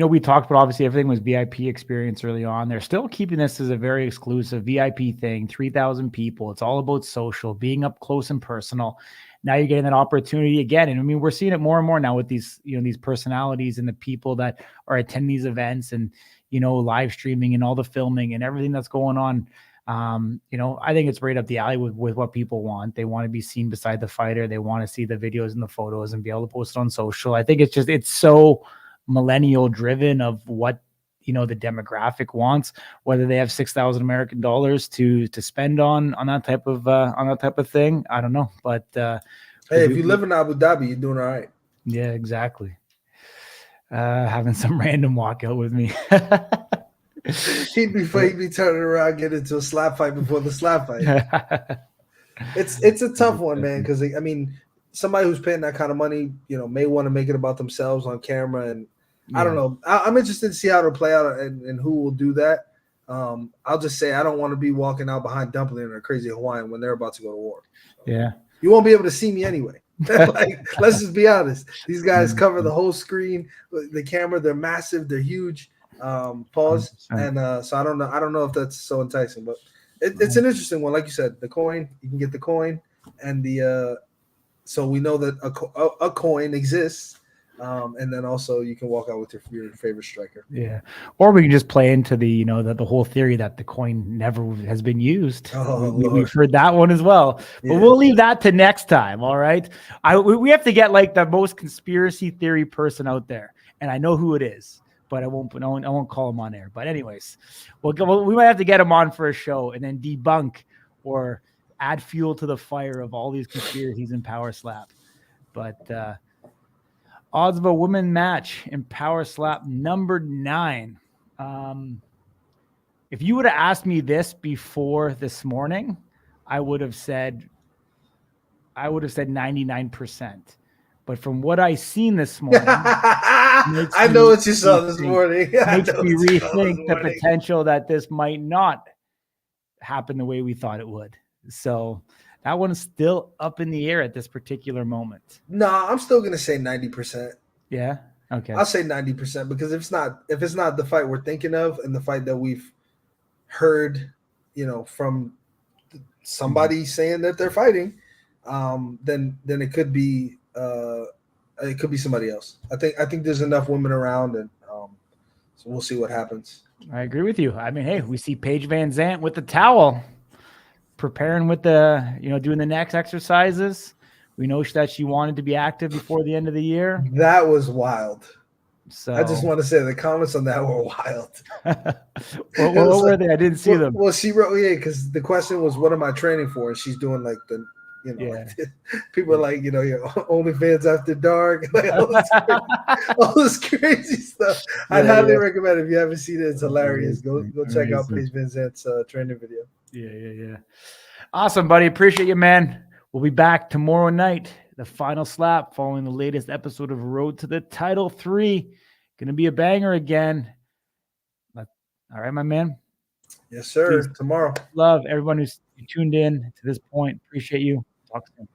We talked about, obviously everything was VIP experience early on. They're still keeping this as a very exclusive VIP thing, 3,000 people. It's all about social, being up close and personal. Now you're getting that opportunity again. And I mean, we're seeing it more and more now with these, these personalities and the people that are attending these events and, live streaming and all the filming and everything that's going on. I think it's right up the alley with what people want. They want to be seen beside the fighter. They want to see the videos and the photos and be able to post it on social. I think it's so millennial driven of what, the demographic wants, whether they have $6,000 American to spend on that type of thing. I don't know, but hey, if you live in Abu Dhabi, you're doing all right. Yeah, exactly. Having some random walkout with me. He'd be turning around, get into a slap fight before the slap fight. It's a tough one, man, because I mean, somebody who's paying that kind of money, may want to make it about themselves on camera, and I don't know. I'm interested to see how it'll play out and who will do that. I'll just say I don't want to be walking out behind Dumpling or Crazy Hawaiian when they're about to go to war. So, yeah, you won't be able to see me anyway. Let's just be honest. These guys cover the whole screen, the camera. They're massive. They're huge. Pause. And so I don't know if that's so enticing, but it's an interesting one. Like you said, the coin. You can get the coin, and so we know that a coin exists. And then also you can walk out with your favorite striker. Yeah. Or we can just play into the, the whole theory that the coin never has been used. We've heard that one as well, but we'll leave that to next time. All right. We have to get like the most conspiracy theory person out there. And I know who it is, but I won't call him on air. But anyways, we might have to get him on for a show and then debunk or add fuel to the fire of all these conspiracies in Power Slap. But, odds of a women match in Power Slap number 9. If you would have asked me this before this morning, I would have said 99%. But from what I seen this morning, I know what you saw this morning. Makes me rethink the potential that this might not happen the way we thought it would. So that one's still up in the air at this particular moment. No, I'm still gonna say 90%. Yeah. Okay. I'll say 90% because if it's not the fight we're thinking of and the fight that we've heard, from somebody saying that they're fighting, then it could be somebody else. I think there's enough women around, and So we'll see what happens. I agree with you. I mean, hey, we see Paige Van Zandt with the towel, preparing with the, doing the next exercises. We know that she wanted to be active before the end of the year. That was wild. So I just want to say the comments on that were wild. what were they? I didn't see them. Well, she wrote, because the question was, what am I training for? And she's doing like the, people are like, your OnlyFans after dark, like all this crazy stuff. I'd highly recommend if you haven't seen it. It's hilarious. Go check out Paige Van Zandt's training video. Yeah. Awesome, buddy. Appreciate you, man. We'll be back tomorrow night. The final slap following the latest episode of Road to the Title 3. Going to be a banger again. All right, my man. Yes, sir. Peace. Tomorrow. Love everyone who's tuned in to this point. Appreciate you. Talk soon.